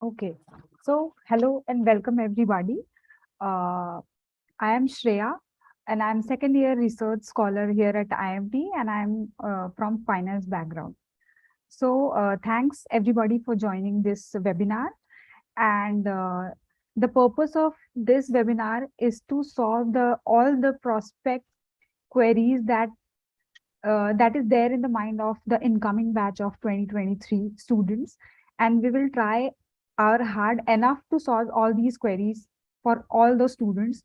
Okay, so hello and welcome everybody. I am Shreya and I'm second year research scholar here at IMT and I'm from finance background. So thanks everybody for joining this webinar. And the purpose of this webinar is to solve all the prospect queries that is there in the mind of the incoming batch of 2023 students. And we will try our hard enough to solve all these queries for all the students.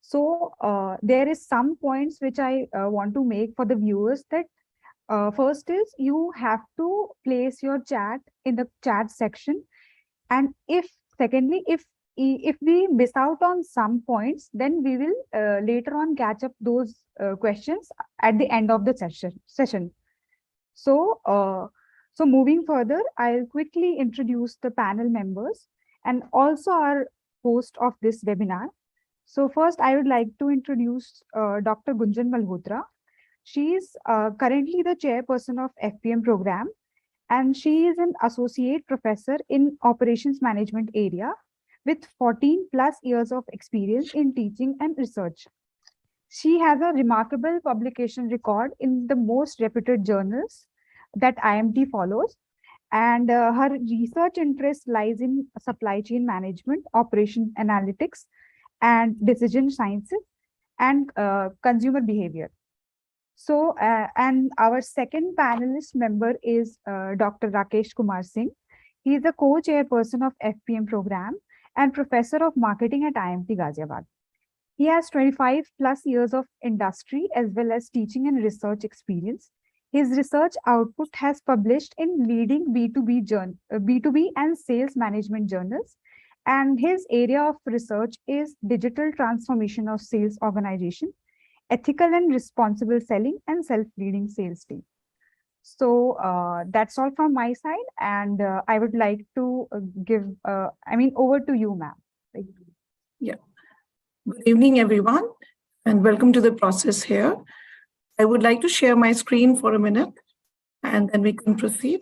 So there is some points which I want to make for the viewers that first is you have to place your chat in the chat section. And secondly, if we miss out on some points, then we will later on catch up those questions at the end of the session. So, so moving further, I'll quickly introduce the panel members and also our host of this webinar. So first, I would like to introduce Dr. Gunjan Malhotra. She is currently the chairperson of FPM Program, and she is an associate professor in operations management area with 14 plus years of experience in teaching and research. She has a remarkable publication record in the most reputed journals that IMT follows, and her research interest lies in supply chain management, operation analytics, and decision sciences, and consumer behavior. So, and our second panelist member is Dr. Rakesh Kumar Singh. He is the co-chairperson of FPM Program and professor of marketing at IMT Ghaziabad. He has 25 plus years of industry as well as teaching and research experience. His research output has published in leading B2B and sales management journals. And his area of research is digital transformation of sales organization, ethical and responsible selling, and self-leading sales team. So that's all from my side. And I would like to give, over to you, ma'am. Yeah. Good evening, everyone, and welcome to the process here. I would like to share my screen for a minute, and then we can proceed.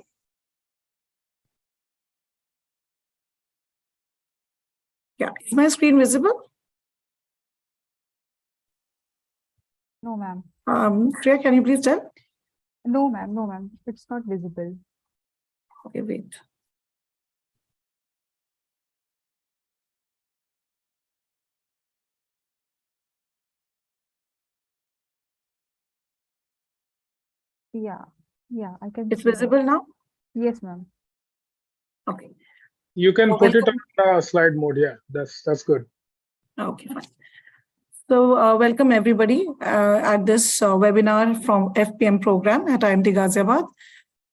Yeah, is my screen visible? No, ma'am. Shreya, can you please tell? No, ma'am. No, ma'am. It's not visible. Okay, wait. Yeah, I can. It's visible now? Yes, ma'am. Okay. You can put it on slide mode. Yeah, that's good. Okay, fine. So welcome everybody at this webinar from FPM Program at IMT Ghaziabad.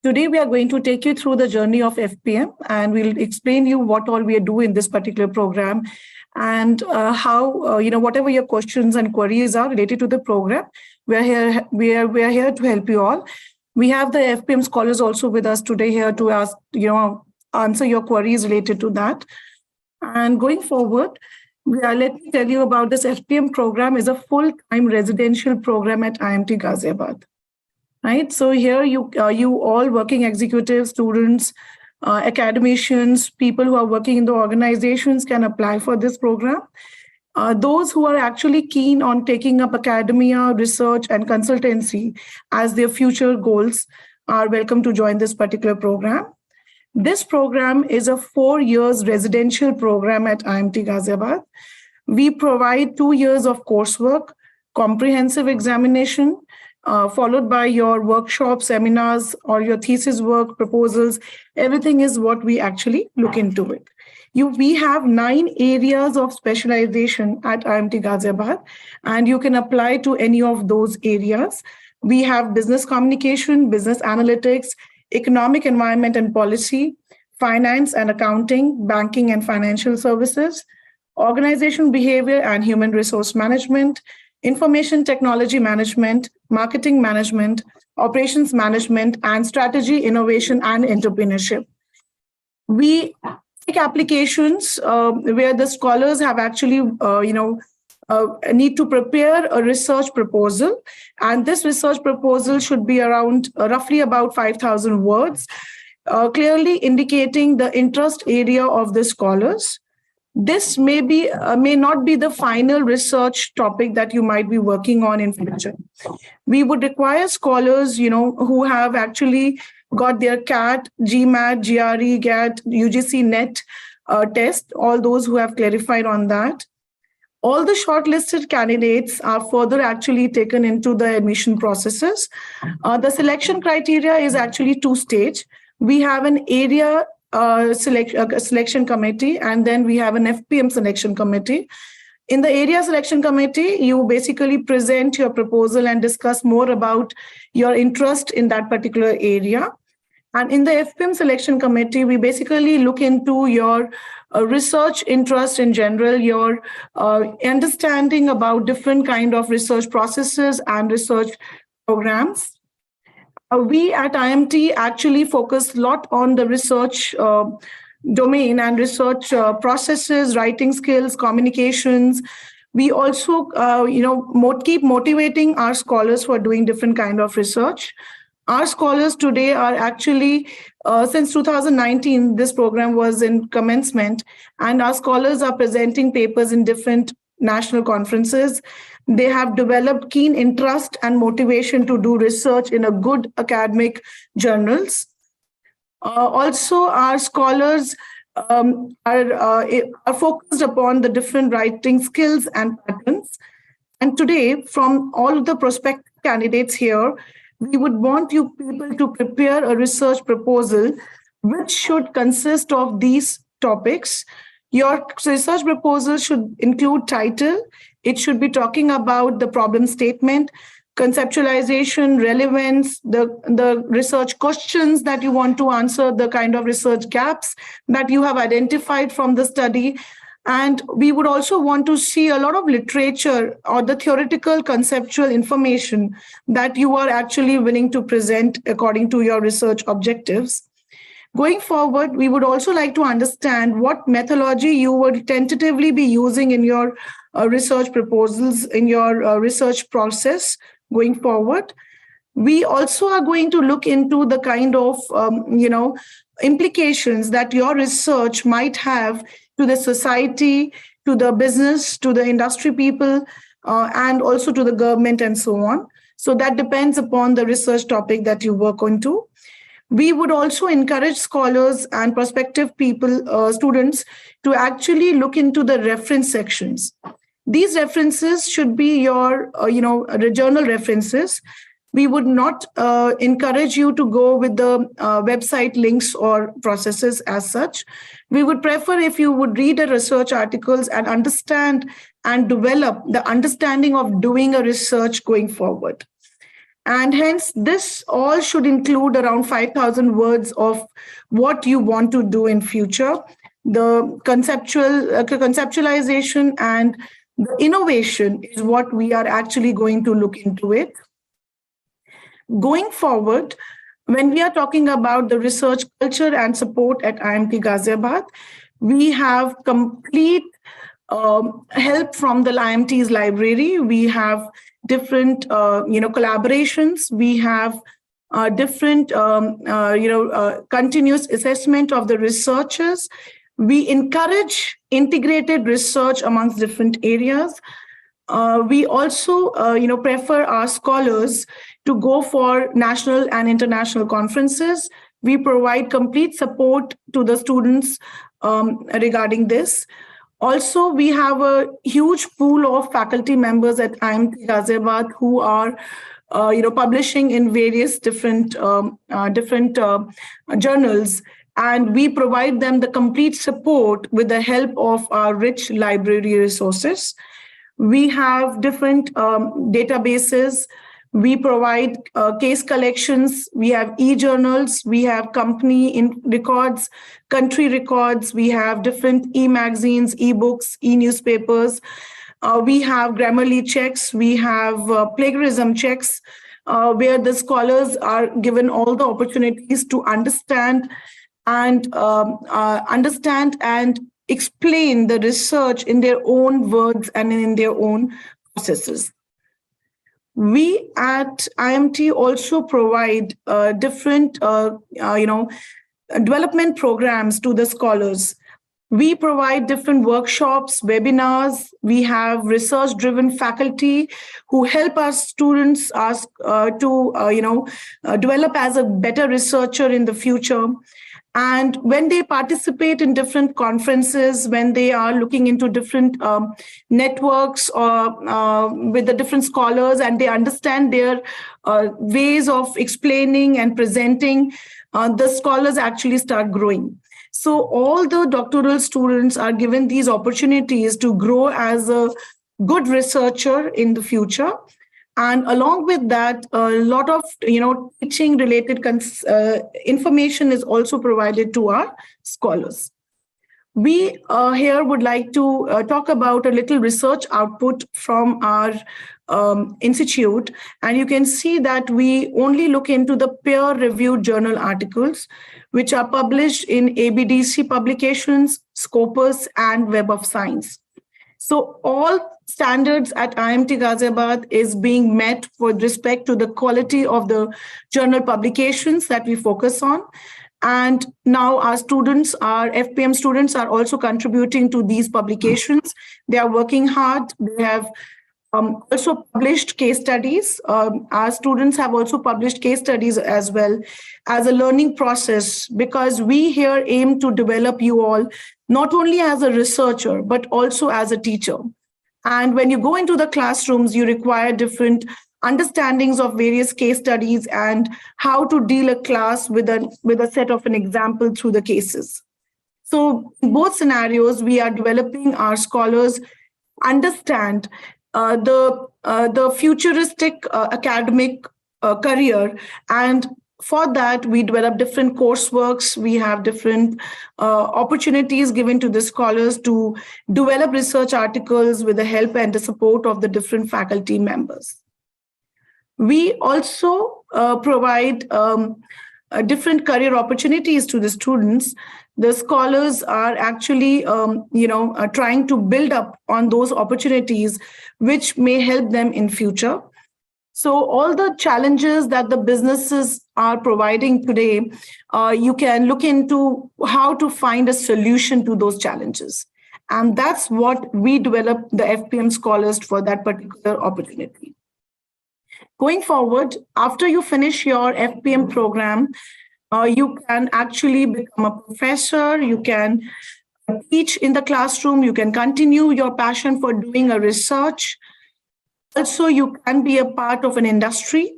Today we are going to take you through the journey of FPM, and we'll explain you what all we do in this particular program, and how whatever your questions and queries are related to the program, we are here to help you all. We have the FPM scholars also with us today here to answer your queries related to that. And going forward, let me tell you about this. FPM program is a full-time residential program at IMT Ghaziabad. Right. So here you all working executives, students, academicians, people who are working in the organizations can apply for this program. Those who are actually keen on taking up academia, research, and consultancy as their future goals are welcome to join this particular program. This program is a 4 years residential program at IMT Ghaziabad. We provide 2 years of coursework, comprehensive examination, followed by your workshop, seminars, or your thesis work, proposals. Everything is what we actually look into it. We have 9 areas of specialization at IMT Ghaziabad, and you can apply to any of those areas. We have business communication, business analytics, economic environment and policy, finance and accounting, banking and financial services, organization behavior and human resource management, information technology management, marketing management, operations management, and strategy, innovation, and entrepreneurship. We take applications where the scholars have actually, need to prepare a research proposal. And this research proposal should be around roughly about 5,000 words. clearly indicating the interest area of the scholars. This may not be the final research topic that you might be working on in future. We would require scholars, who have actually got their CAT, GMAT, GRE, GAT, UGC NET test, all those who have clarified on that. All the shortlisted candidates are further actually taken into the admission processes. The selection criteria is actually two-stage. We have an area selection committee, and then we have an FPM selection committee. In the area selection committee, you basically present your proposal and discuss more about your interest in that particular area. And in the FPM selection committee, we basically look into your research interest in general, your understanding about different kind of research processes and research programs. We at IMT actually focus a lot on the research domain and research processes, writing skills, communications. We also, keep motivating our scholars for doing different kind of research. Our scholars today are actually, since 2019, this program was in commencement, and our scholars are presenting papers in different national conferences. They have developed keen interest and motivation to do research in a good academic journals. Also, our scholars are focused upon the different writing skills and patterns. And today, from all of the prospective candidates here, we would want you people to prepare a research proposal which should consist of these topics. Your research proposal should include title. It should be talking about the problem statement, conceptualization, relevance, the research questions that you want to answer, the kind of research gaps that you have identified from the study. And we would also want to see a lot of literature or the theoretical conceptual information that you are actually willing to present according to your research objectives. Going forward, we would also like to understand what methodology you would tentatively be using in your research proposals, in your research process going forward. We also are going to look into the kind of, implications that your research might have to the society, to the business, to the industry people, and also to the government and so on. So that depends upon the research topic that you work on to. We would also encourage scholars and prospective people, students, to actually look into the reference sections. These references should be your, journal references. We would not encourage you to go with the website links or processes as such. We would prefer if you would read the research articles and understand and develop the understanding of doing a research going forward. And hence, this all should include around 5,000 words of what you want to do in future, the conceptualization and the innovation is what we are actually going to look into it. Going forward, when we are talking about the research culture and support at IMT Ghaziabad, we have complete help from the IMT's library. We have different, collaborations. We have different, continuous assessment of the researchers. We encourage integrated research amongst different areas. We also, prefer our scholars to go for national and international conferences. We provide complete support to the students regarding this. Also, we have a huge pool of faculty members at IMT Ghaziabad who are, publishing in various different journals, and we provide them the complete support with the help of our rich library resources. We have different databases. We provide case collections. We have e-journals. We have company records, country records. We have different e-magazines, e-books, e-newspapers. We have Grammarly checks. We have plagiarism checks, where the scholars are given all the opportunities to understand and explain the research in their own words and in their own processes. We at IMT also provide different, development programs to the scholars. We provide different workshops, webinars. We have research-driven faculty who help our students to develop as a better researcher in the future. And when they participate in different conferences, when they are looking into different networks or with the different scholars, and they understand their ways of explaining and presenting, the scholars actually start growing. So all the doctoral students are given these opportunities to grow as a good researcher in the future. And along with that, a lot of teaching related information is also provided to our scholars. We here would like to talk about a little research output from our institute. And you can see that we only look into the peer-reviewed journal articles, which are published in ABDC publications, Scopus, and Web of Science. So all standards at IMT Ghaziabad is being met with respect to the quality of the journal publications that we focus on. And now our students, our FPM students, are also contributing to these publications. They are working hard. They have also published case studies. Our students have also published case studies as well as a learning process, because we here aim to develop you all not only as a researcher, but also as a teacher. And when you go into the classrooms, you require different understandings of various case studies and how to deal a class with a set of an example through the cases. So in both scenarios, we are developing our scholars understand the futuristic academic career. And for that, we develop different courseworks. We have different opportunities given to the scholars to develop research articles with the help and the support of the different faculty members. We also provide different career opportunities to the students. The scholars are actually, trying to build up on those opportunities, which may help them in future. So all the challenges that the businesses are providing today, you can look into how to find a solution to those challenges. And that's what we develop the FPM scholars for, that particular opportunity. Going forward, after you finish your FPM program, you can actually become a professor, you can teach in the classroom, you can continue your passion for doing a research. Also, you can be a part of an industry.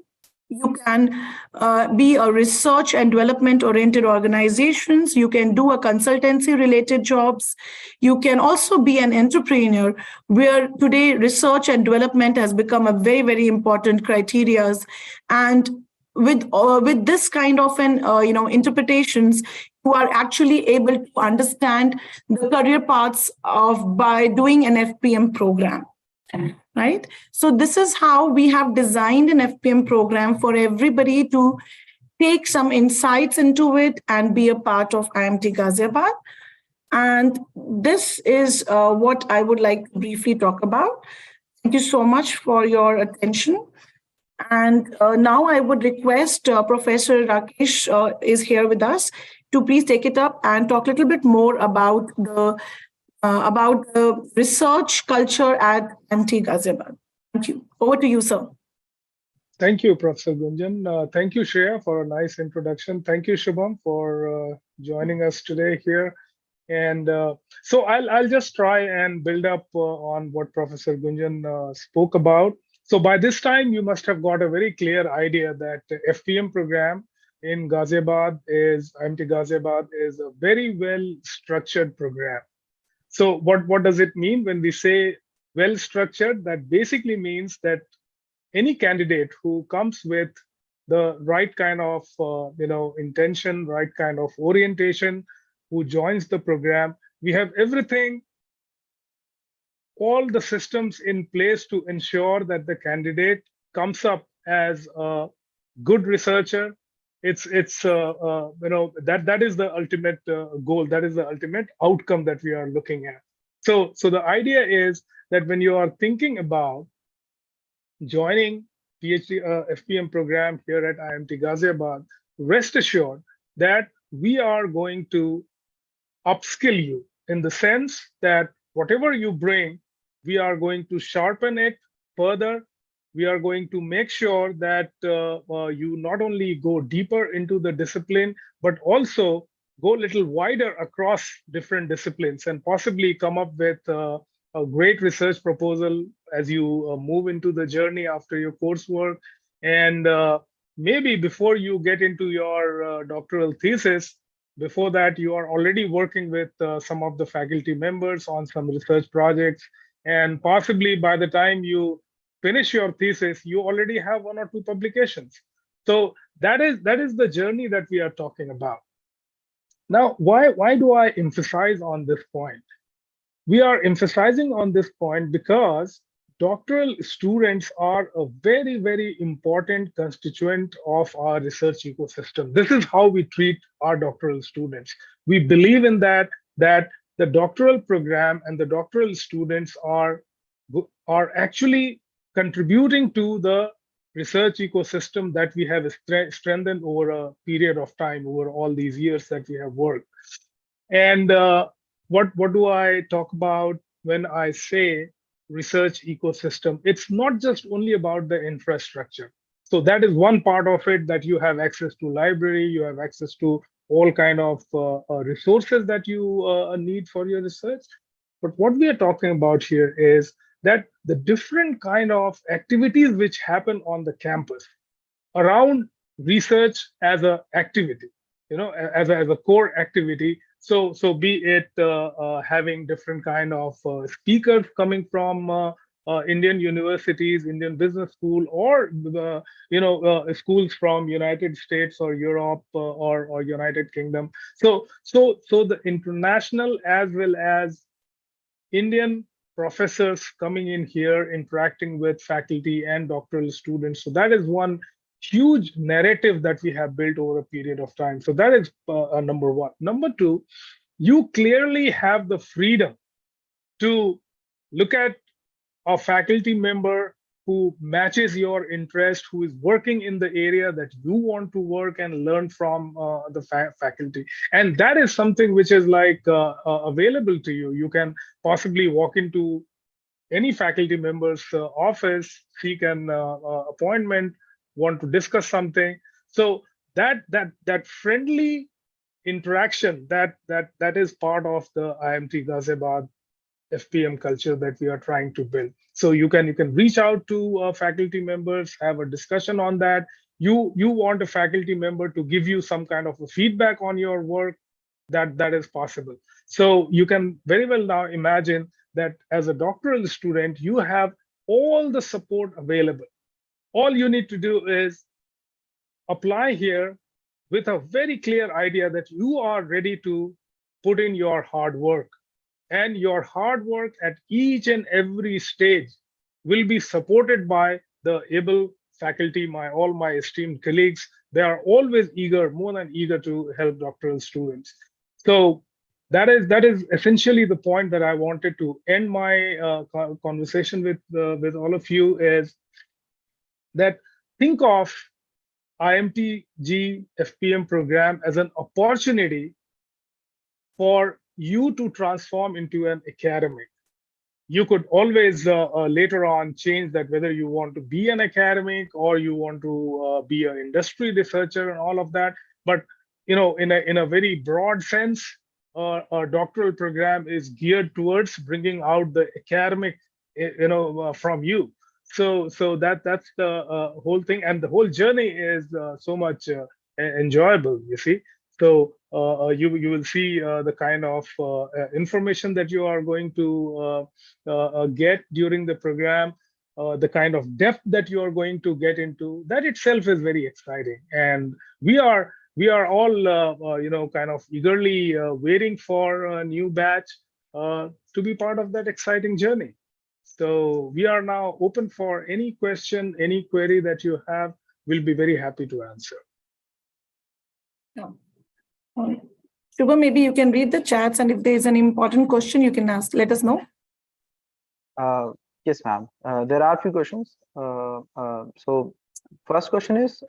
You can be a research and development oriented organizations. You can do a consultancy related jobs. You can also be an entrepreneur, where today research and development has become a very, very important criteria. And with this kind of an interpretations, you are actually able to understand the career paths by doing an FPM program. Right? So this is how we have designed an FPM program for everybody to take some insights into it and be a part of IMT Ghaziabad. And this is what I would like to briefly talk about. Thank you so much for your attention. And now I would request Professor Rakesh is here with us to please take it up and talk a little bit more about the research culture at IMT Ghaziabad. Thank you. Over to you, sir. Thank you, Professor Gunjan. Thank you, Shreya, for a nice introduction. Thank you, Shubham, for joining us today here. And so I'll just try and build up on what Professor Gunjan spoke about. So by this time, you must have got a very clear idea that the FPM program in Ghaziabad IMT Ghaziabad is a very well structured program. So what does it mean when we say well structured? That basically means that any candidate who comes with the right kind of intention, right kind of orientation, who joins the program, we have everything, all the systems in place to ensure that the candidate comes up as a good researcher. That is the ultimate goal. That is the ultimate outcome that we are looking at. So the idea is that when you are thinking about joining PhD FPM program here at IMT Ghaziabad, rest assured that we are going to upskill you in the sense that whatever you bring, we are going to sharpen it further. We are going to make sure that you not only go deeper into the discipline, but also go a little wider across different disciplines and possibly come up with a great research proposal as you move into the journey after your coursework. And maybe before you get into your doctoral thesis, before that, you are already working with some of the faculty members on some research projects. And possibly by the time you finish your thesis, you already have one or two publications. So that is the journey that we are talking about. Now, why do I emphasize on this point? We are emphasizing on this point because doctoral students are a very, very important constituent of our research ecosystem. This is how we treat our doctoral students. We believe in that the doctoral program and the doctoral students are actually contributing to the research ecosystem that we have strengthened over a period of time, over all these years that we have worked. And what do I talk about when I say research ecosystem? It's not just only about the infrastructure. So that is one part of it, that you have access to library, you have access to all kind of resources that you need for your research. But what we are talking about here is that the different kind of activities which happen on the campus around research as an activity, as a core activity. So be it having different kind of speakers coming from Indian universities, Indian business school, or schools from United States or Europe or United Kingdom. So the international as well as Indian professors coming in here, interacting with faculty and doctoral students. So that is one huge narrative that we have built over a period of time. So that is number one. Number two, you clearly have the freedom to look at a faculty member who matches your interest, who is working in the area that you want to work and learn from the faculty. And that is something which is like available to you. You can possibly walk into any faculty member's office, seek an appointment, want to discuss something. So that friendly interaction, that is part of the IMT Ghaziabad FPM culture that we are trying to build. So you can reach out to faculty members, have a discussion on that. You want a faculty member to give you some kind of a feedback on your work, that is possible. So you can very well now imagine that as a doctoral student, you have all the support available. All you need to do is apply here with a very clear idea that you are ready to put in your hard work. And your hard work at each and every stage will be supported by the able faculty, all my esteemed colleagues. They are always eager, more than eager, to help doctoral students. So that is essentially the point that I wanted to end my conversation with all of you, is that think of IMTG FPM program as an opportunity for you to transform into an academic. You could always later on change that, whether you want to be an academic or you want to be an industry researcher and all of that. But in a very broad sense, a doctoral program is geared towards bringing out the academic, from you. So that's the whole thing, and the whole journey is so much enjoyable. You see. So you will see the kind of information that you are going to get during the program, the kind of depth that you are going to get into. That itself is very exciting, and we are all kind of eagerly waiting for a new batch to be part of that exciting journey. So we are now open for any question, any query that you have. We'll be very happy to answer. Shubham, maybe you can read the chats, and if there is an important question, you can let us know. Yes, ma'am. There are a few questions. So first question is,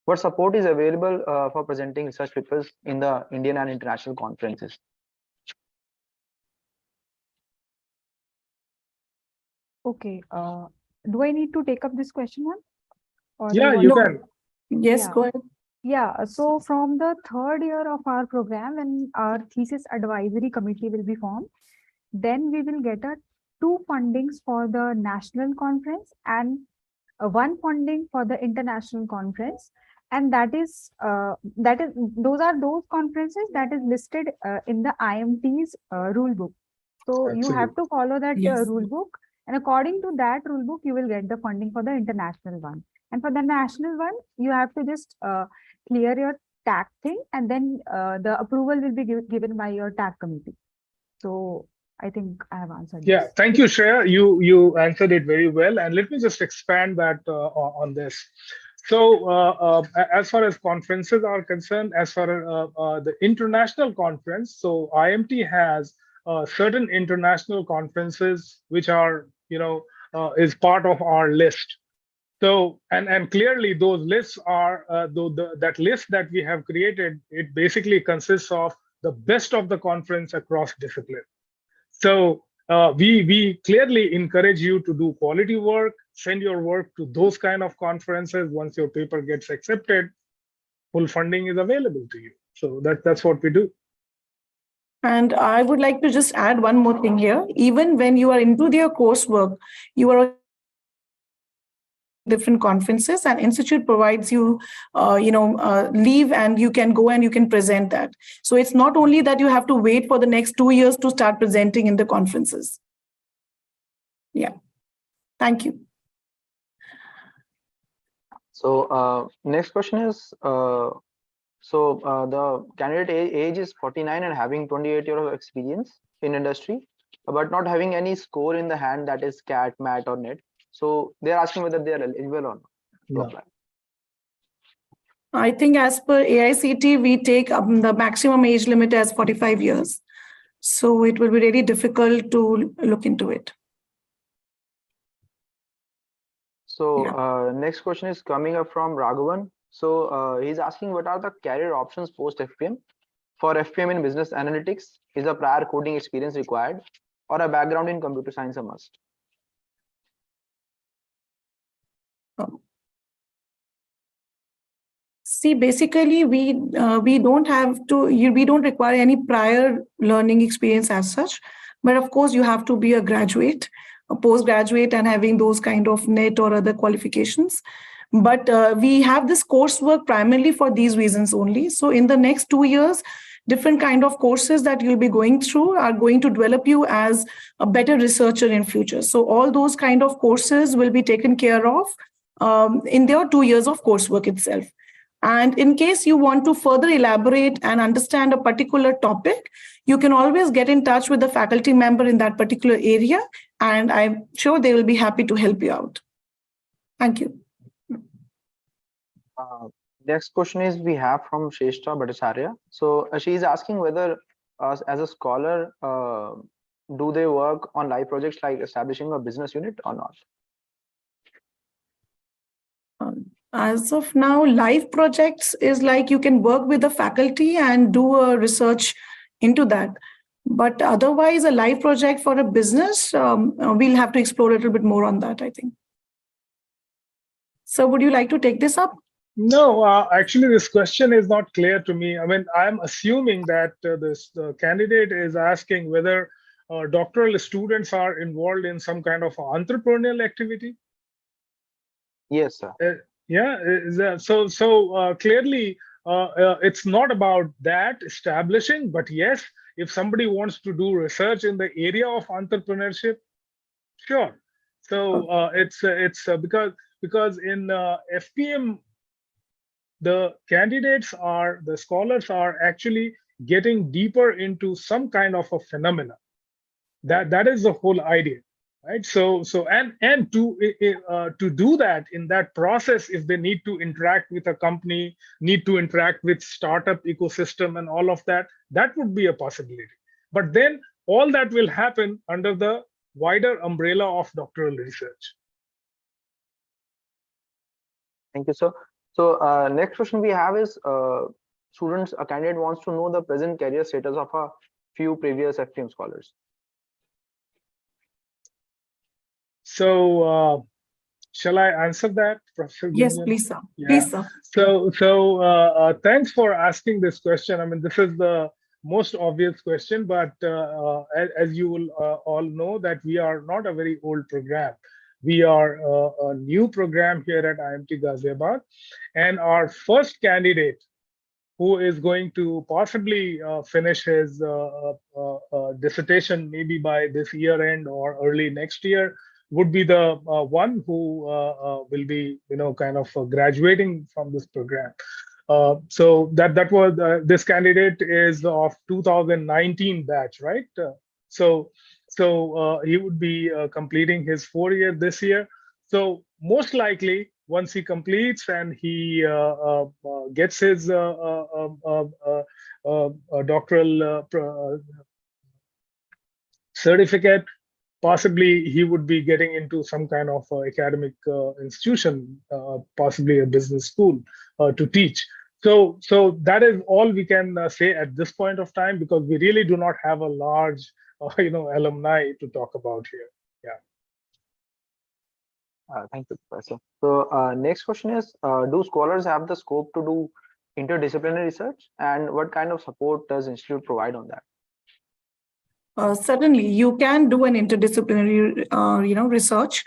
What support is available for presenting research papers in the Indian and international conferences? Okay. Do I need to take up this question one? Or Yeah, want you to- can. Yes, Yeah. go ahead. Yeah, so from the third year of our program, when our thesis advisory committee will be formed, then we will get a 2 fundings for the national conference and 1 funding for the international conference. And those are those conferences that is listed in the IMT's rule book. So you have Absolutely. to follow that Yes. rule book, and according to that rule book, you will get the funding for the international one. And for the national one, you have to just clear your TAC thing, and then the approval will be given by your TAC committee. So I think I have answered Yeah, this. thank you, Shreya. You answered it very well, and let me just expand that on this. So, as far as conferences are concerned, as far as the international conference, so IMT has certain international conferences which are, is part of our list. So, and clearly those lists are that list that we have created. It basically consists of the best of the conference across discipline. So we clearly encourage you to do quality work, send your work to those kind of conferences. Once your paper gets accepted, full funding is available to you. So that's what we do. And I would like to just add one more thing here. Even when you are into their coursework, you are different conferences, and institute provides you leave, and you can go and you can present that. So it's not only that you have to wait for the next 2 years to start presenting in the conferences. Yeah, thank you. So next question is, the candidate age is 49 and having 28 years of experience in industry, but not having any score in the hand, that is CAT, MAT or NET. So they're asking whether they are eligible or not to apply. I think as per AICT, we take the maximum age limit as 45 years. So it will be really difficult to look into it. So next question is coming up from Raghavan. So he's asking, what are the career options post FPM? For FPM in business analytics, is a prior coding experience required, or a background in computer science a must? See, basically, we don't require any prior learning experience as such. But of course, you have to be a graduate, a postgraduate, and having those kind of NET or other qualifications. But we have this coursework primarily for these reasons only. So in the next 2 years, different kind of courses that you'll be going through are going to develop you as a better researcher in future. So all those kind of courses will be taken care of in their 2 years of coursework itself. And in case you want to further elaborate and understand a particular topic, you can always get in touch with the faculty member in that particular area, and I'm sure they will be happy to help you out. Thank you. Next question is we have from Shrestha Bhattacharya. So she is asking whether as a scholar, do they work on live projects like establishing a business unit or not? As of now, live projects is like you can work with the faculty and do a research into that. But otherwise, a live project for a business, we'll have to explore a little bit more on that, I think. So would you like to take this up? No, actually, this question is not clear to me. I mean, I'm assuming that this candidate is asking whether doctoral students are involved in some kind of entrepreneurial activity. Yes, sir. So clearly, it's not about that establishing, but yes, if somebody wants to do research in the area of entrepreneurship, sure. So it's because in FPM, the scholars are actually getting deeper into some kind of a phenomena. That is the whole idea, right? So and to do that, in that process, if they need to interact with a company, need to interact with startup ecosystem and all of that, that would be a possibility. But then all that will happen under the wider umbrella of doctoral research. Thank you, sir. So next question we have is students, a candidate wants to know the present career status of a few previous FPM scholars. So shall I answer that, Professor Yes, Gunjan? please, sir. Yeah. Please, sir. So thanks for asking this question. I mean, this is the most obvious question, but as you will all know, that we are not a very old program. We are a new program here at IMT Ghaziabad, and our first candidate who is going to possibly finish his dissertation maybe by this year end or early next year would be the one who will be, kind of graduating from this program. So that was this candidate is of 2019 batch, right? So he would be completing his 4 year this year. So most likely, once he completes and he gets his doctoral certificate, possibly he would be getting into some kind of academic institution, possibly a business school to teach. So that is all we can say at this point of time, because we really do not have a large, alumni to talk about here. Yeah. Thank you, Professor. So next question is, do scholars have the scope to do interdisciplinary research, and what kind of support does institute provide on that? Certainly, you can do an interdisciplinary, research.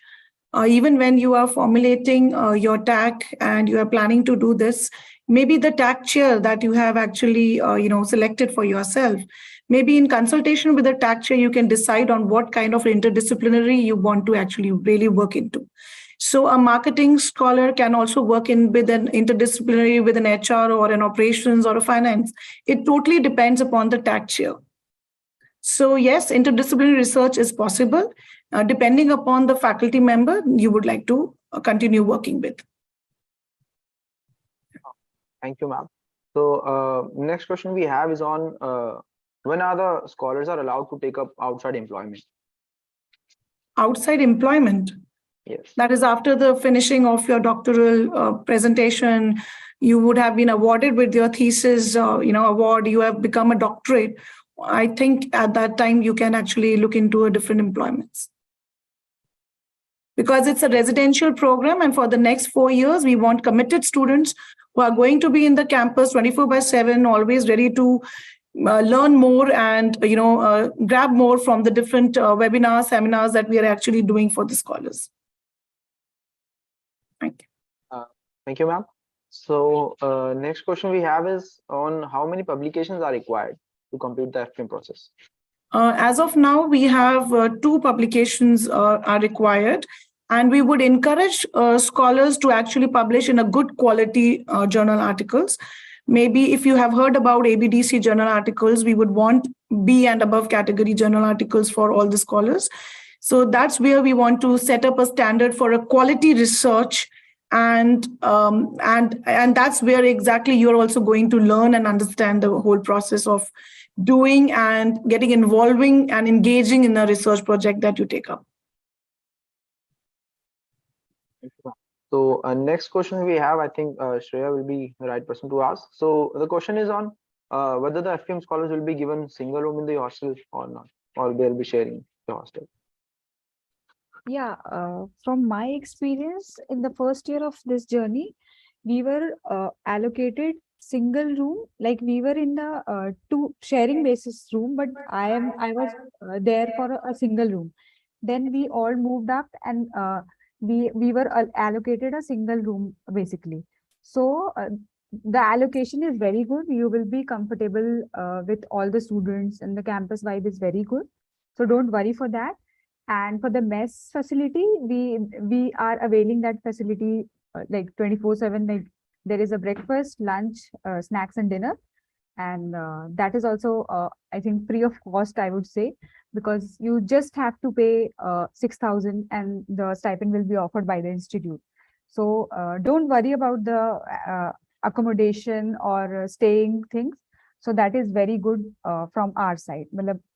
Even when you are formulating your TAC and you are planning to do this, maybe the TAC chair that you have actually, selected for yourself, maybe in consultation with the TAC chair, you can decide on what kind of interdisciplinary you want to actually really work into. So a marketing scholar can also work in with an interdisciplinary with an HR or an operations or a finance. It totally depends upon the TAC chair. So yes, interdisciplinary research is possible, depending upon the faculty member you would like to continue working with. Thank you, ma'am. So next question we have is on when are the scholars are allowed to take up outside employment? Outside employment? Yes. That is after the finishing of your doctoral presentation, you would have been awarded with your thesis, award, you have become a doctorate. I think at that time you can actually look into a different employments. Because it's a residential program, and for the next 4 years, we want committed students who are going to be in the campus 24/7, always ready to learn more and grab more from the different webinars, seminars that we are actually doing for the scholars. Thank you. Thank you, ma'am. So next question we have is on how many publications are required to complete the FPM process? As of now, we have 2 publications are required, and we would encourage scholars to actually publish in a good quality journal articles. Maybe if you have heard about ABDC journal articles, we would want B and above category journal articles for all the scholars. So that's where we want to set up a standard for a quality research, and that's where exactly you're also going to learn and understand the whole process of doing and getting involving and engaging in a research project that you take up. So next question we have, I think Shreya will be the right person to ask. So the question is on whether the FPM scholars will be given single room in the hostel or not, or they'll be sharing the hostel. Yeah, from my experience in the first year of this journey, we were allocated single room, like we were in the 2 sharing basis room, but I was there for a single room. Then we all moved up, and we were allocated a single room basically. So the allocation is very good. You will be comfortable with all the students, and the campus vibe is very good. So don't worry for that. And for the mess facility, we are availing that facility like 24/7. Like there is a breakfast, lunch, snacks, and dinner, and that is also I think free of cost, I would say, because you just have to pay 6,000, and the stipend will be offered by the institute. So don't worry about the accommodation or staying things. So that is very good from our side.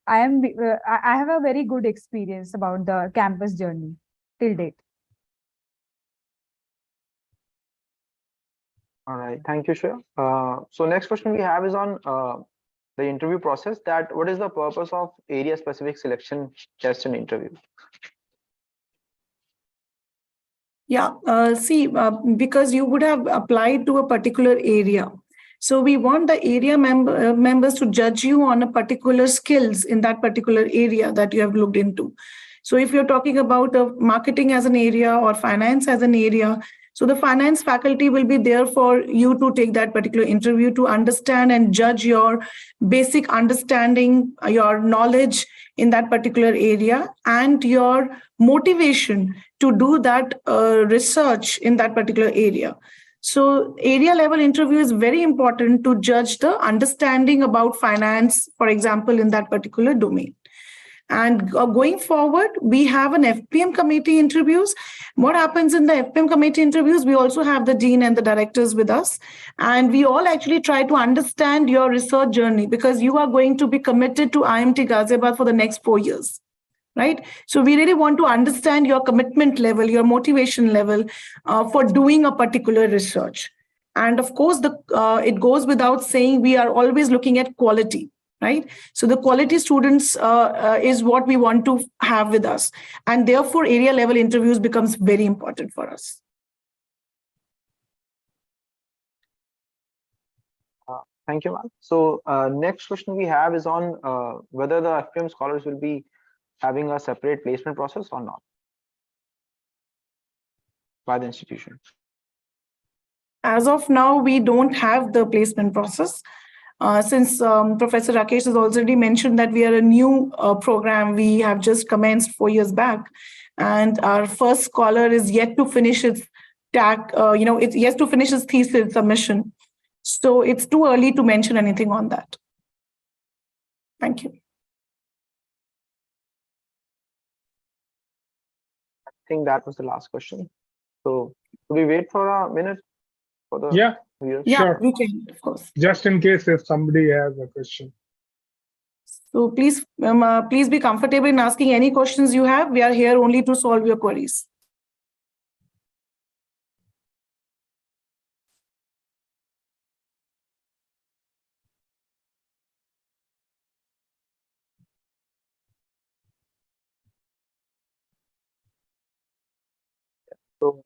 I have a very good experience about the campus journey till date. All right, thank you, Shreya. So next question we have is on the interview process. That what is the purpose of area specific selection test and interview? Yeah, because you would have applied to a particular area. So we want the area members to judge you on a particular skills in that particular area that you have looked into. So if you're talking about marketing as an area or finance as an area, so the finance faculty will be there for you to take that particular interview to understand and judge your basic understanding, your knowledge in that particular area, and your motivation to do that research in that particular area. So area level interview is very important to judge the understanding about finance, for example, in that particular domain. And going forward, we have an FPM committee interviews. What happens in the FPM committee interviews? We also have the dean and the directors with us. And we all actually try to understand your research journey, because you are going to be committed to IMT Ghaziabad for the next 4 years. Right? So we really want to understand your commitment level, your motivation level for doing a particular research. And of course, it goes without saying, we are always looking at quality. Right? So the quality students is what we want to have with us. And therefore, area level interviews becomes very important for us. Thank you, ma'am. So next question we have is on whether the FPM scholars will be having a separate placement process or not by the institution. As of now, we don't have the placement process. Since Professor Rakesh has already mentioned that we are a new program, we have just commenced 4 years back, and our first scholar is yet to finish its it's yet to finish its thesis submission. So it's too early to mention anything on that. Thank you. I think that was the last question. So do we wait for a minute for the viewers? Yeah, Sure. we can, of course. Just in case if somebody has a question. So please be comfortable in asking any questions you have. We are here only to solve your queries. So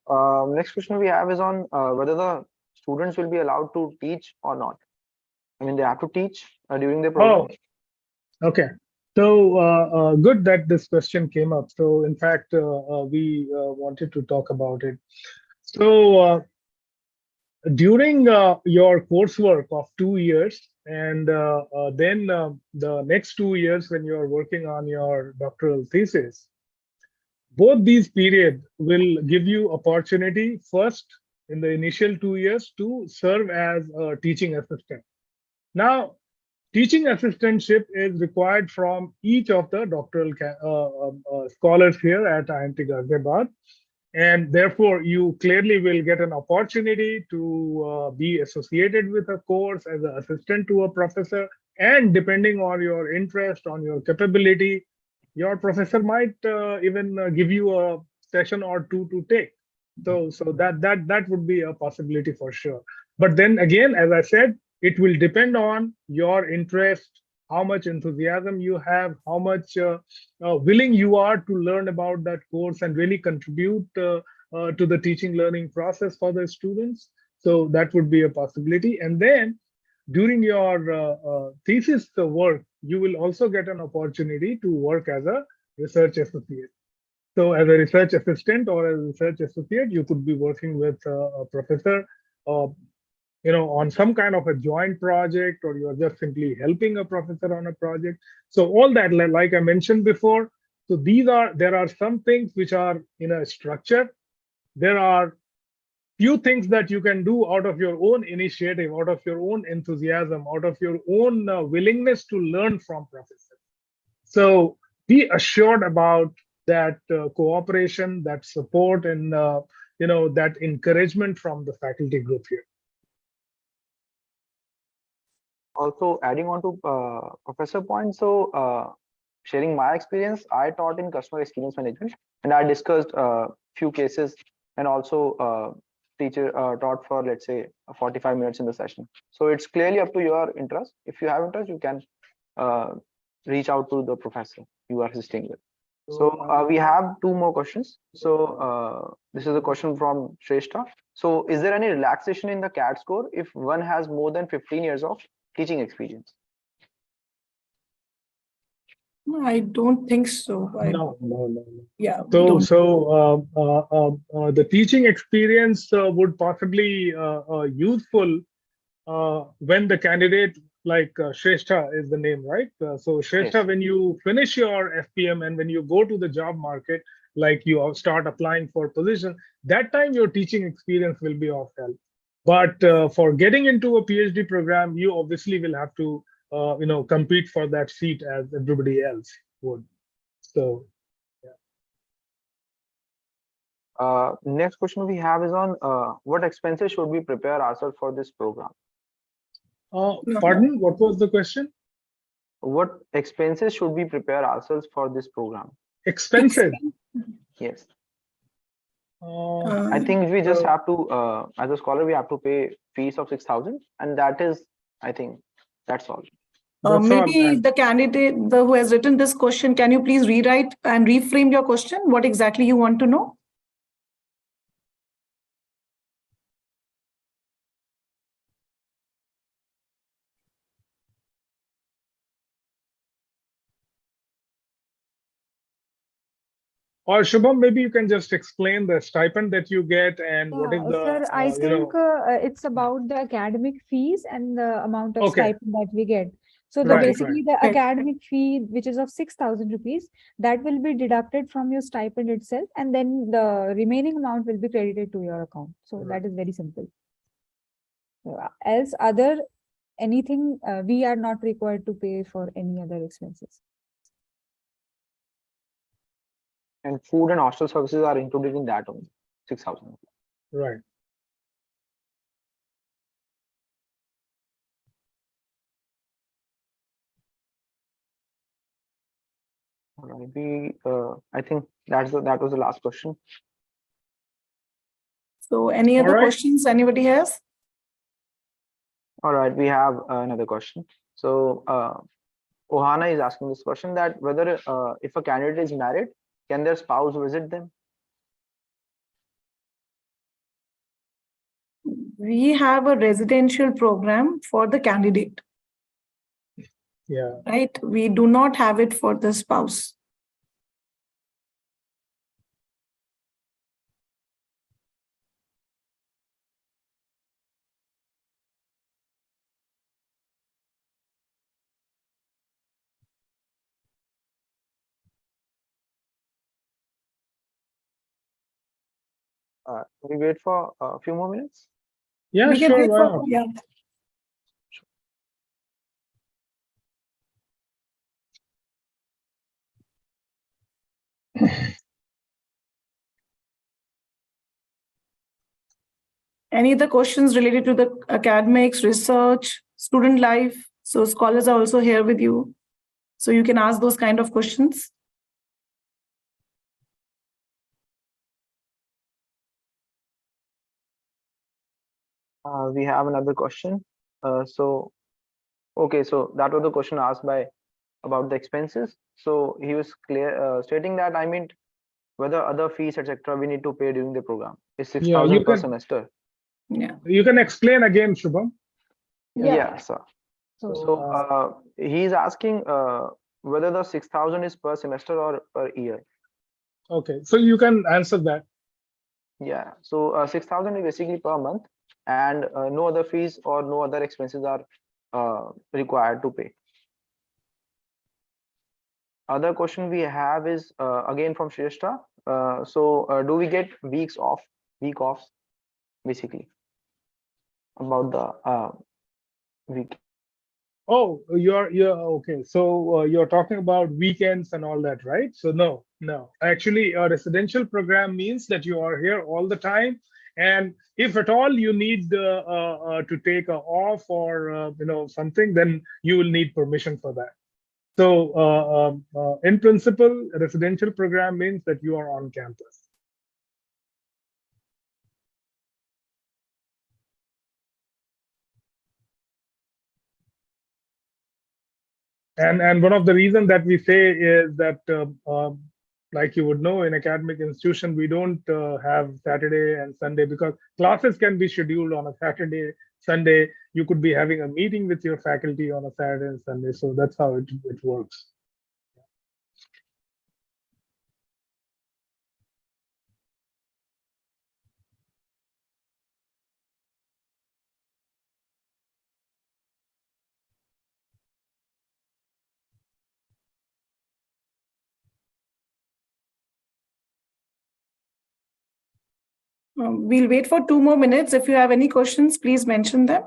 next question we have is on whether the students will be allowed to teach or not. I mean, they have to teach during the program. Oh, okay. So good that this question came up. So in fact, we wanted to talk about it. So during your coursework of 2 years, and then the next 2 years when you're working on your doctoral thesis, both these periods will give you opportunity first in the initial 2 years to serve as a teaching assistant. Now, teaching assistantship is required from each of the doctoral scholars here at IMT Ghaziabad. And therefore, you clearly will get an opportunity to be associated with a course as an assistant to a professor. And depending on your interest, on your capability, your professor might even give you a session or two to take. So that would be a possibility for sure. But then again, as I said, it will depend on your interest, how much enthusiasm you have, how much willing you are to learn about that course and really contribute to the teaching learning process for the students. So that would be a possibility. And then during your thesis work, you will also get an opportunity to work as a research associate. So as a research assistant or as a research associate, you could be working with a professor on some kind of a joint project, or you're just simply helping a professor on a project. So all that, like I mentioned before, so there are some things which are in a structure. There are few things that you can do out of your own initiative, out of your own enthusiasm, out of your own willingness to learn from professors. So be assured about that cooperation, that support, and that encouragement from the faculty group here. Also, adding on to Professor point, so sharing my experience, I taught in customer experience management, and I discussed a few cases and also teacher taught for, let's say, 45 minutes in the session. So it's clearly up to your interest. If you have interest, you can reach out to the professor you are assisting with. So we have two more questions. So this is a question from Shrestha. So is there any relaxation in the CAT score if one has more than 15 years of teaching experience? I don't think so. No. Yeah. The teaching experience would possibly useful when the candidate, like Shrestha is the name, right? So Shrestha, Yes. when you finish your FPM and when you go to the job market, like you start applying for position, that time your teaching experience will be of help. But for getting into a PhD program, you obviously will have to, compete for that seat as everybody else would. So, Next question we have is on what expenses should we prepare ourselves for this program? pardon, what was the question? What expenses should we prepare ourselves for this program? Expenses. Yes. Uh, I think we just have to, as a scholar, we have to pay fees of 6,000, and that is, I think, that's all. Maybe the candidate who has written this question, can you please rewrite and reframe your question? What exactly you want to know? Or Shubham, maybe you can just explain the stipend that you get and what is the, Sir, I think it's about the academic fees and the amount of Okay. stipend that we get. So Right, basically the right. academic fee, which is of 6,000 rupees, that will be deducted from your stipend itself, and then the remaining amount will be credited to your account. So that is very simple. Else anything, we are not required to pay for any other expenses. And food and hostel services are included in that only, 6,000. Right. All right. I think that was the last question. So any other questions anybody has? All right, we have another question. So Ohana is asking this question, that whether if a candidate is married, can their spouse visit them? We have a residential program for the candidate. Yeah. Right? We do not have it for the spouse. We wait for a few more minutes? Yeah, We can sure. wait Why for, not? yeah. Any other questions related to the academics, research, student life? So scholars are also here with you. So you can ask those kind of questions. We have another question. So that was the question asked by about the expenses. So he was clear stating that, I mean, whether other fees, etc., we need to pay during the program is 6,000 per semester. Yeah. You can explain again, Shubham. Yeah, sir. So he's asking whether the 6,000 is per semester or per year. Okay, so you can answer that. Yeah, so 6,000 is basically per month, and no other fees or no other expenses are required to pay. Other question we have is again from Shrestha. Do we get week offs, basically, about the week? Oh, you're okay. So you're talking about weekends and all that, right? So no. Actually, a residential program means that you are here all the time, and if at all you need to take a off or something, then you will need permission for that. So in principle, a residential program means that you are on campus. And one of the reasons that we say is that, like you would know, in academic institution, we don't have Saturday and Sunday, because classes can be scheduled on a Saturday, Sunday. You could be having a meeting with your faculty on a Saturday and Sunday. So that's how it works. We'll wait for 2 more minutes. If you have any questions, please mention them.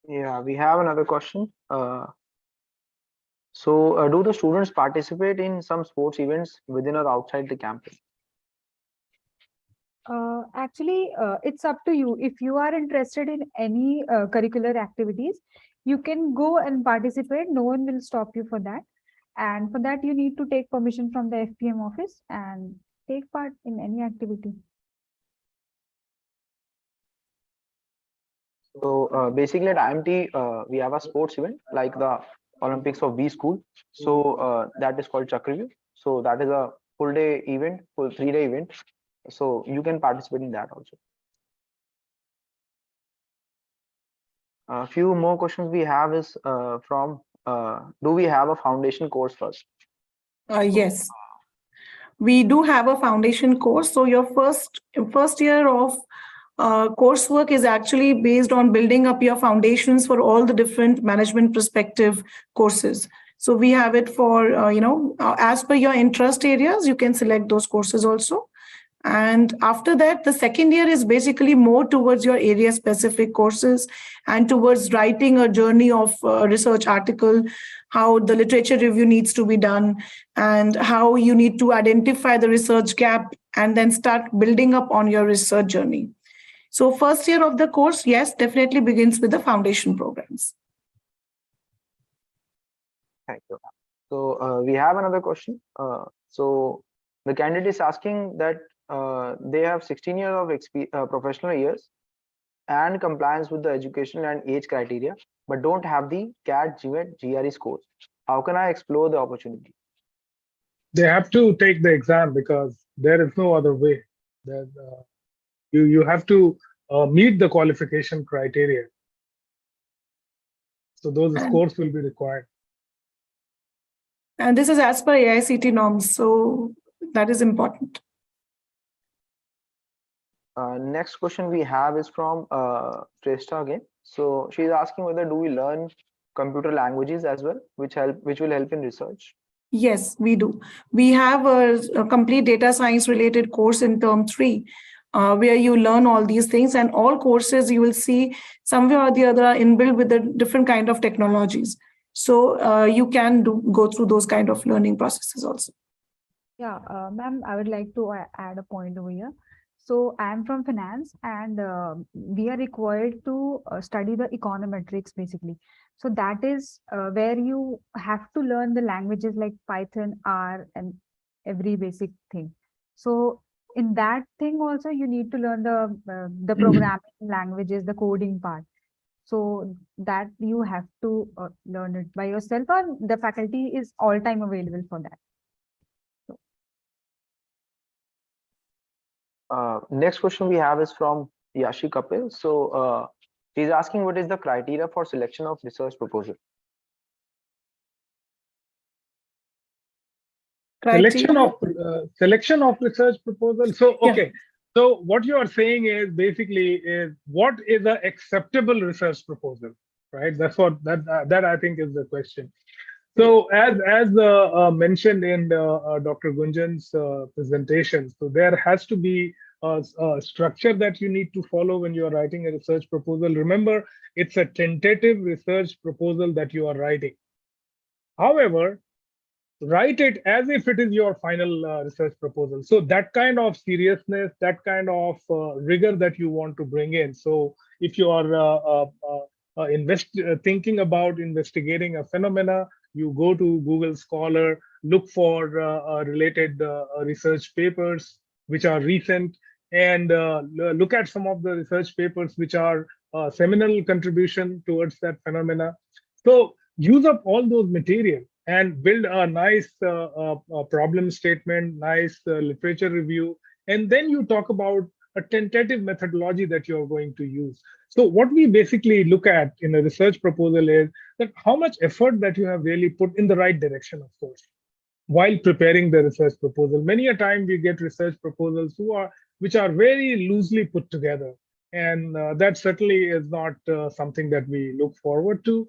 Yeah, we have another question. Do the students participate in some sports events within or outside the campus? Actually, it's up to you. If you are interested in any curricular activities, you can go and participate. No one will stop you for that. And for that, you need to take permission from the FPM office and take part in any activity. So basically at IMT, we have a sports event like the Olympics of B School. So that is called Chakravyuh. So that is a full day event, full 3-day event. So you can participate in that also. A few more questions we have is do we have a foundation course first? Yes, we do have a foundation course. So your first year of coursework is actually based on building up your foundations for all the different management perspective courses. So we have it for, as per your interest areas, you can select those courses also. And after that, the second year is basically more towards your area specific courses and towards writing a journey of a research article, how the literature review needs to be done, and how you need to identify the research gap and then start building up on your research journey. So first year of the course, yes, definitely begins with the foundation programs. Thank you. So we have another question. So the candidate is asking that they have 16 years of professional years and compliance with the educational and age criteria, but don't have the CAT, GMAT, GRE scores. How can I explore the opportunity? They have to take the exam because there is no other way. You have to meet the qualification criteria. So those scores will be required. And this is as per AICT norms, so that is important. Next question we have is from Trista again. So she's asking whether do we learn computer languages as well, which will help in research? Yes, we do. We have a complete data science related course in term 3, where you learn all these things, and all courses you will see somewhere or the other are inbuilt with the different kind of technologies. So you can go through those kind of learning processes also. Yeah, ma'am, I would like to add a point over here. So I am from finance, and we are required to study the econometrics basically. So that is where you have to learn the languages like Python, R, and every basic thing. So in that thing also you need to learn the programming languages, the coding part. So that you have to learn it by yourself, or the faculty is all time available for that. Next question we have is from Yashi Kapil. So he's asking what is the criteria for selection of research proposal? Selection of research proposal. So okay. Yeah. So what you are saying is basically what is an acceptable research proposal, right? That's what that I think is the question. So as mentioned in Dr. Gunjan's presentation, so there has to be structure that you need to follow when you are writing a research proposal. Remember, it's a tentative research proposal that you are writing. However, write it as if it is your final research proposal. So that kind of seriousness, that kind of rigor that you want to bring in. So if you are thinking about investigating a phenomena, you go to Google Scholar, look for related research papers which are recent, and look at some of the research papers which are seminal contribution towards that phenomena. So use up all those material and build a nice problem statement, nice literature review, and then you talk about a tentative methodology that you're going to use. So what we basically look at in a research proposal is that how much effort that you have really put in the right direction, of course, while preparing the research proposal. Many a time we get research proposals which are very loosely put together, and that certainly is not something that we look forward to.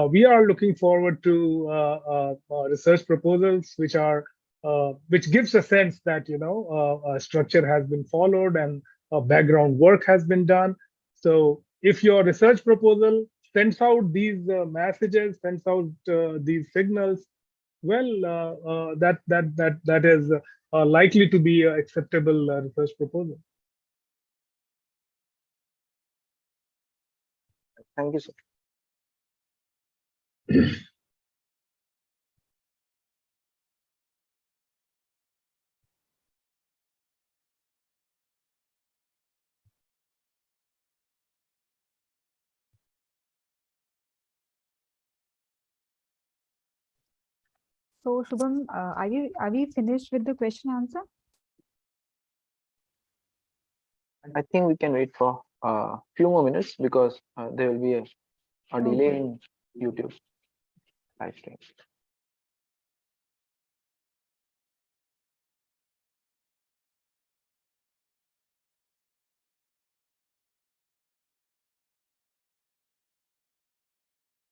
We are looking forward to research proposals which gives a sense that a structure has been followed and background work has been done. So if your research proposal sends out these messages, sends out these signals, well, that is likely to be an acceptable research proposal. Thank you, sir. So Shubham, are we finished with the question answer? I think we can wait for a few more minutes because there will be a delay in YouTube live stream.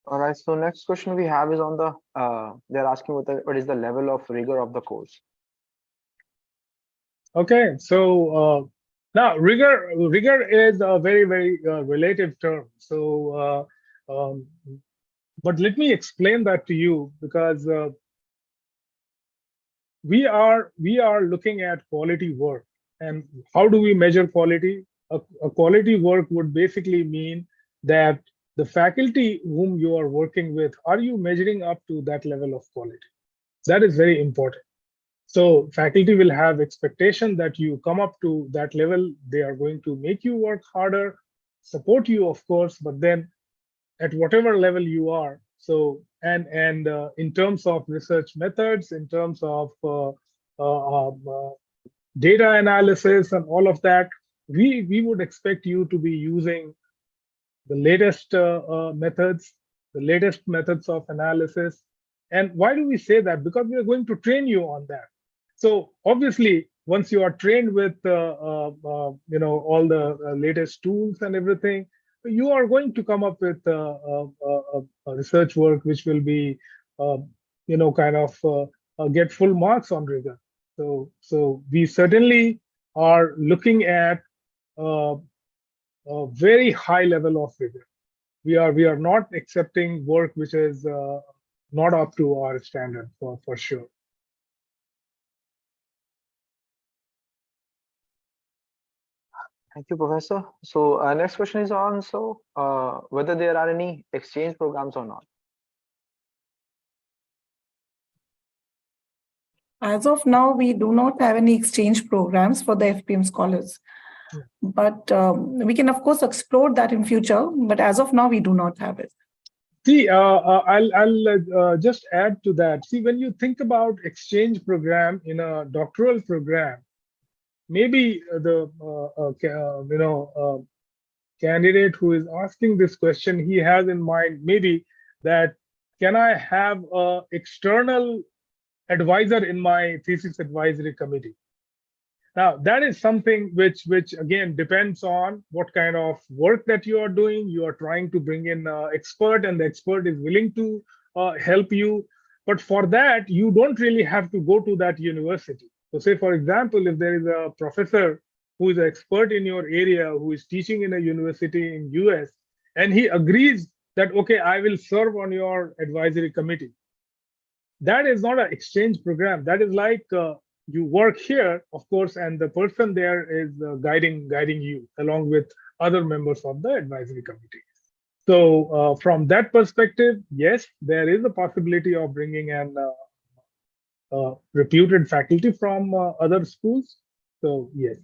All right, so next question we have is on the, they're asking what is the level of rigor of the course? Okay, so now rigor is a very, very relative term. So, but let me explain that to you, because we are looking at quality work, and how do we measure quality? A quality work would basically mean that the faculty whom you are working with, are you measuring up to that level of quality? That is very important. So faculty will have expectation that you come up to that level. They are going to make you work harder, support you, of course, but then at whatever level you are. So and in terms of research methods, in terms of data analysis and all of that, we would expect you to be using the latest methods, the latest methods of analysis. And why do we say that? Because we are going to train you on that. So obviously, once you are trained with all the latest tools and everything, you are going to come up with research work which will be, get full marks on rigor. So we certainly are looking at a very high level of rigor. We are not accepting work which is not up to our standard for sure. Thank you, Professor. So next question is on whether there are any exchange programs or not. As of now, we do not have any exchange programs for the FPM scholars. But we can, of course, explore that in future. But as of now, we do not have it. See, I'll just add to that. See, when you think about exchange program in a doctoral program, maybe the candidate who is asking this question, he has in mind maybe that, can I have an external advisor in my thesis advisory committee? Now, that is something which again depends on what kind of work that you are doing. You are trying to bring in an expert, and the expert is willing to help you. But for that, you don't really have to go to that university. So say, for example, if there is a professor who is an expert in your area, who is teaching in a university in US, and he agrees that, okay, I will serve on your advisory committee. That is not an exchange program. That is like you work here, of course, and the person there is guiding you along with other members of the advisory committee. So from that perspective, yes, there is a possibility of bringing an reputed faculty from other schools. So yes.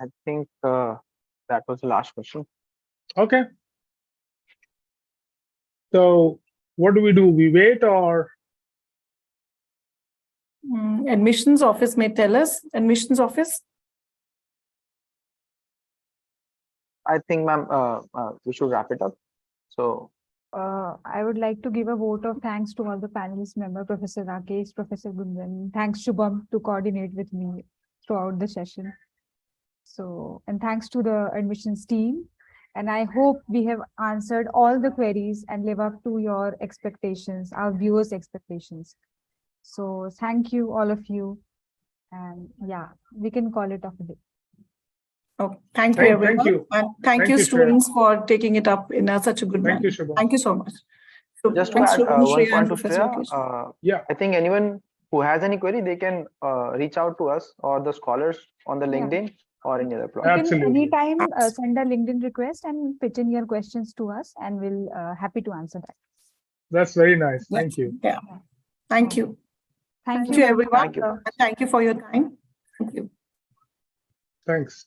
I think that was the last question. Okay. So what do? We wait or? Admissions office may tell us. Admissions office. I think, ma'am, we should wrap it up. So I would like to give a vote of thanks to all the panelists member, Professor Rakesh, Professor Gunjan. Thanks, Shubham, to coordinate with me throughout the session. So, and thanks to the admissions team. And I hope we have answered all the queries and live up to your expectations, our viewers' expectations. So thank you, all of you. And yeah, we can call it off a day. Oh, thank you, everyone. Thank you. And thank you, students, for taking it up in such a good manner. Thank you, Shubham. Thank you so much. So, just to thanks, add Shubham, one Shreya, point and to Professor Shreya, Rakesh. Yeah. I think anyone who has any query, they can reach out to us or the scholars on the LinkedIn or any other platform. You can Absolutely. anytime send a LinkedIn request and pitch in your questions to us, and we'll happy to answer that. That's very nice. Yes. Thank you. Yeah. Thank you. Thank Thank you, you, everyone. Thank you. And thank you for your time. Thank you. Thanks.